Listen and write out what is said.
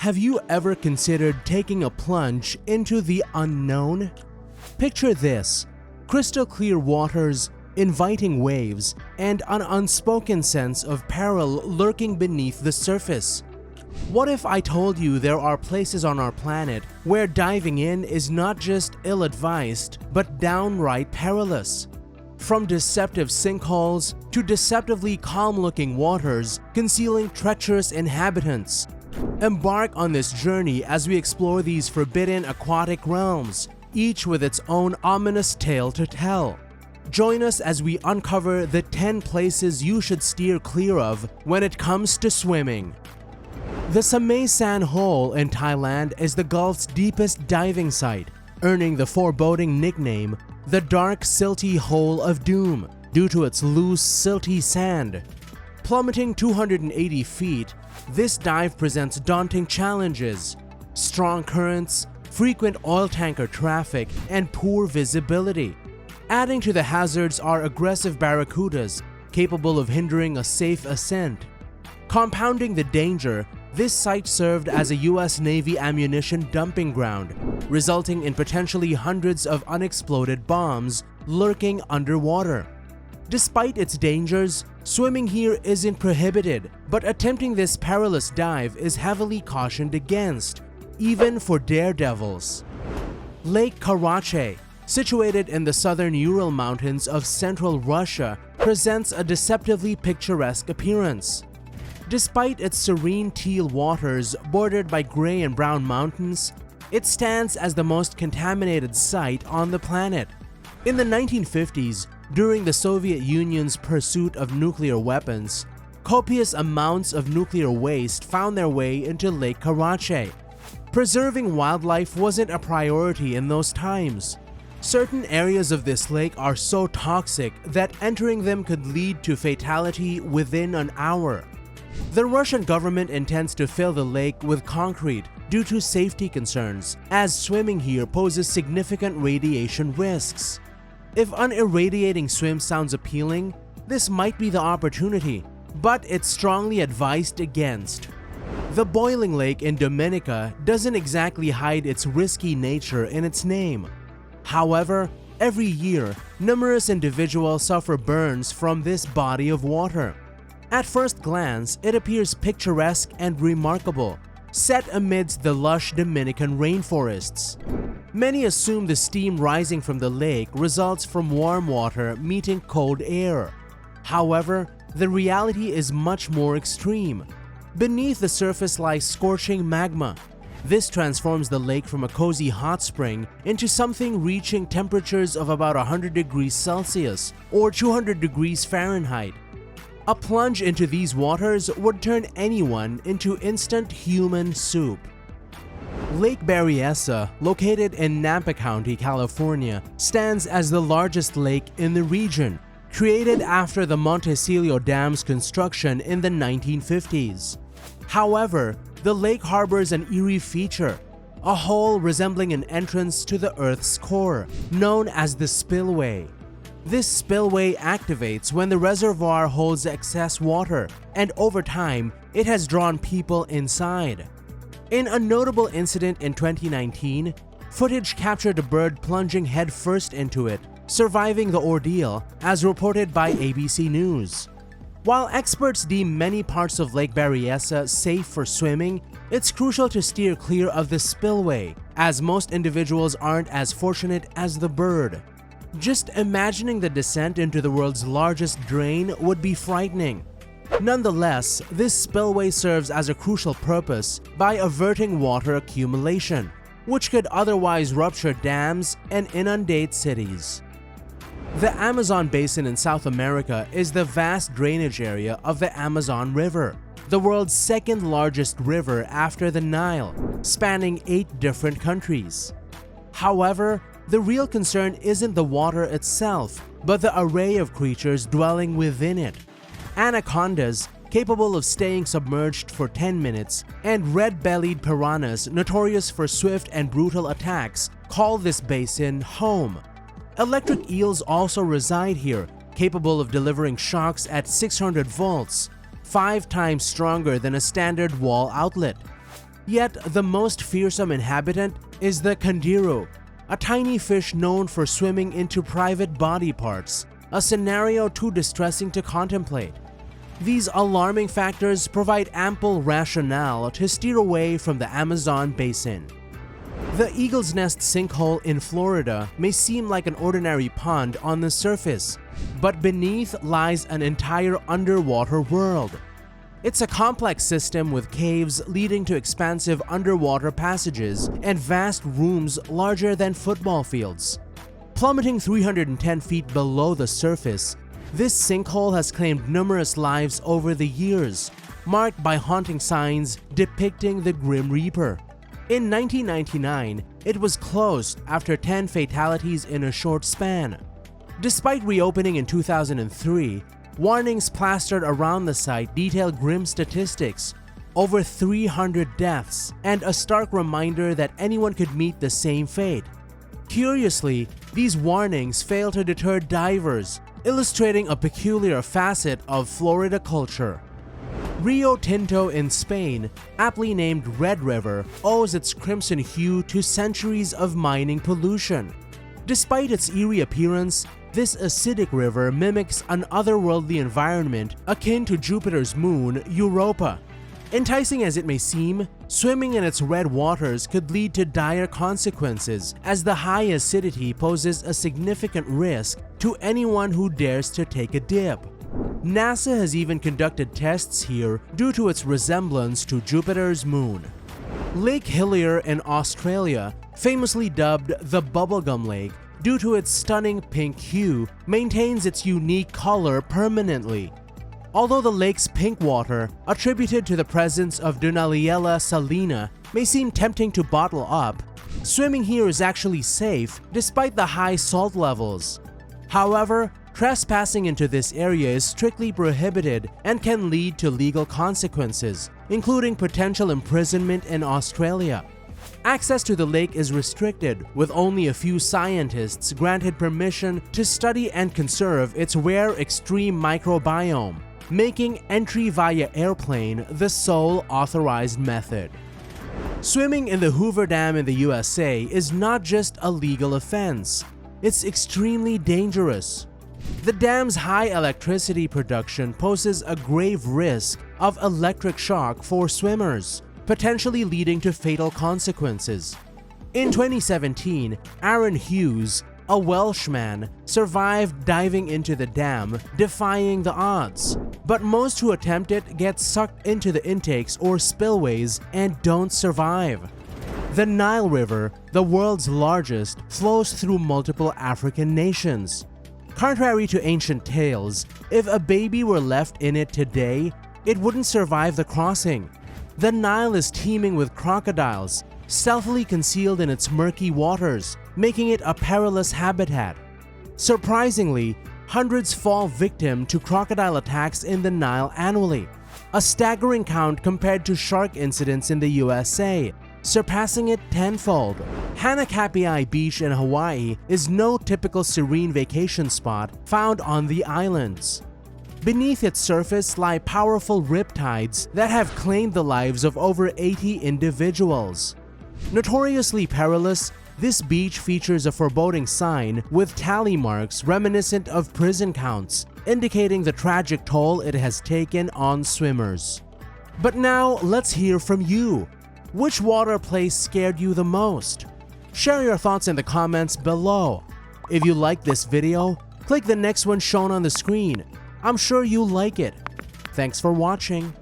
Have you ever considered taking a plunge into the unknown? Picture this: crystal clear waters, inviting waves, and an unspoken sense of peril lurking beneath the surface. What if I told you there are places on our planet where diving in is not just ill-advised, but downright perilous? From deceptive sinkholes to deceptively calm-looking waters concealing treacherous inhabitants. Embark on this journey as we explore these forbidden aquatic realms, each with its own ominous tale to tell. Join us as we uncover the 10 places you should steer clear of when it comes to swimming. The Samay San Hole in Thailand is the Gulf's deepest diving site, earning the foreboding nickname, the Dark Silty Hole of Doom, due to its loose, silty sand. Plummeting 280 feet, this dive presents daunting challenges: strong currents, frequent oil tanker traffic, and poor visibility. Adding to the hazards are aggressive barracudas, capable of hindering a safe ascent. Compounding the danger, this site served as a US Navy ammunition dumping ground, resulting in potentially hundreds of unexploded bombs lurking underwater. Despite its dangers, swimming here isn't prohibited, but attempting this perilous dive is heavily cautioned against, even for daredevils. Lake Karachay, situated in the southern Ural Mountains of central Russia, presents a deceptively picturesque appearance. Despite its serene teal waters bordered by gray and brown mountains, it stands as the most contaminated site on the planet. In the 1950s, during the Soviet Union's pursuit of nuclear weapons, copious amounts of nuclear waste found their way into Lake Karachay. Preserving wildlife wasn't a priority in those times. Certain areas of this lake are so toxic that entering them could lead to fatality within an hour. The Russian government intends to fill the lake with concrete due to safety concerns, as swimming here poses significant radiation risks. If an irradiating swim sounds appealing, this might be the opportunity, but it's strongly advised against. The boiling lake in Dominica doesn't exactly hide its risky nature in its name. However, every year, numerous individuals suffer burns from this body of water. At first glance, it appears picturesque and remarkable, set amidst the lush Dominican rainforests. Many assume the steam rising from the lake results from warm water meeting cold air. However, the reality is much more extreme. Beneath the surface lies scorching magma. This transforms the lake from a cozy hot spring into something reaching temperatures of about 100 degrees Celsius or 200 degrees Fahrenheit. A plunge into these waters would turn anyone into instant human soup. Lake Berryessa, located in Napa County, California, stands as the largest lake in the region, created after the Montecelio Dam's construction in the 1950s. However, the lake harbors an eerie feature, a hole resembling an entrance to the Earth's core, known as the spillway. This spillway activates when the reservoir holds excess water, and over time, it has drawn people inside. In a notable incident in 2019, footage captured a bird plunging headfirst into it, surviving the ordeal, as reported by ABC News. While experts deem many parts of Lake Berryessa safe for swimming, it's crucial to steer clear of the spillway, as most individuals aren't as fortunate as the bird. Just imagining the descent into the world's largest drain would be frightening. Nonetheless, this spillway serves as a crucial purpose by averting water accumulation, which could otherwise rupture dams and inundate cities. The Amazon basin in South America is the vast drainage area of the Amazon River, the world's second largest river after the Nile, spanning 8 different countries. However, the real concern isn't the water itself, but the array of creatures dwelling within it. Anacondas, capable of staying submerged for 10 minutes, and red-bellied piranhas, notorious for swift and brutal attacks, call this basin home. Electric eels also reside here, capable of delivering shocks at 600 volts, 5 times stronger than a standard wall outlet. Yet the most fearsome inhabitant is the candiru, a tiny fish known for swimming into private body parts, a scenario too distressing to contemplate. These alarming factors provide ample rationale to steer away from the Amazon basin. The Eagle's Nest sinkhole in Florida may seem like an ordinary pond on the surface, but beneath lies an entire underwater world. It's a complex system with caves leading to expansive underwater passages and vast rooms larger than football fields. Plummeting 310 feet below the surface, this sinkhole has claimed numerous lives over the years, marked by haunting signs depicting the Grim Reaper. In 1999, it was closed after 10 fatalities in a short span. Despite reopening in 2003, warnings plastered around the site detail grim statistics, over 300 deaths, and a stark reminder that anyone could meet the same fate. Curiously, these warnings fail to deter divers, illustrating a peculiar facet of Florida culture. Rio Tinto in Spain, aptly named Red River, owes its crimson hue to centuries of mining pollution. Despite its eerie appearance, this acidic river mimics an otherworldly environment akin to Jupiter's moon, Europa. Enticing as it may seem, swimming in its red waters could lead to dire consequences, as the high acidity poses a significant risk to anyone who dares to take a dip. NASA has even conducted tests here due to its resemblance to Jupiter's moon. Lake Hillier in Australia, famously dubbed the Bubblegum Lake due to its stunning pink hue, maintains its unique color permanently. Although the lake's pink water, attributed to the presence of Dunaliella salina, may seem tempting to bottle up, swimming here is actually safe despite the high salt levels. However, trespassing into this area is strictly prohibited and can lead to legal consequences, including potential imprisonment in Australia. Access to the lake is restricted, with only a few scientists granted permission to study and conserve its rare extreme microbiome, making entry via airplane the sole authorized method. Swimming in the Hoover Dam in the USA is not just a legal offense, it's extremely dangerous. The dam's high electricity production poses a grave risk of electric shock for swimmers, potentially leading to fatal consequences. In 2017, Aaron Hughes, a Welshman, survived diving into the dam, defying the odds. But most who attempt it get sucked into the intakes or spillways and don't survive. The Nile River, the world's largest, flows through multiple African nations. Contrary to ancient tales, if a baby were left in it today, it wouldn't survive the crossing. The Nile is teeming with crocodiles, stealthily concealed in its murky waters, making it a perilous habitat. Surprisingly, hundreds fall victim to crocodile attacks in the Nile annually, a staggering count compared to shark incidents in the USA, surpassing it tenfold. Hanakapiai Beach in Hawaii is no typical serene vacation spot found on the islands. Beneath its surface lie powerful riptides that have claimed the lives of over 80 individuals. Notoriously perilous, this beach features a foreboding sign with tally marks reminiscent of prison counts, indicating the tragic toll it has taken on swimmers. But now let's hear from you. Which water place scared you the most? Share your thoughts in the comments below. If you like this video, click the next one shown on the screen. I'm sure you'll like it. Thanks for watching.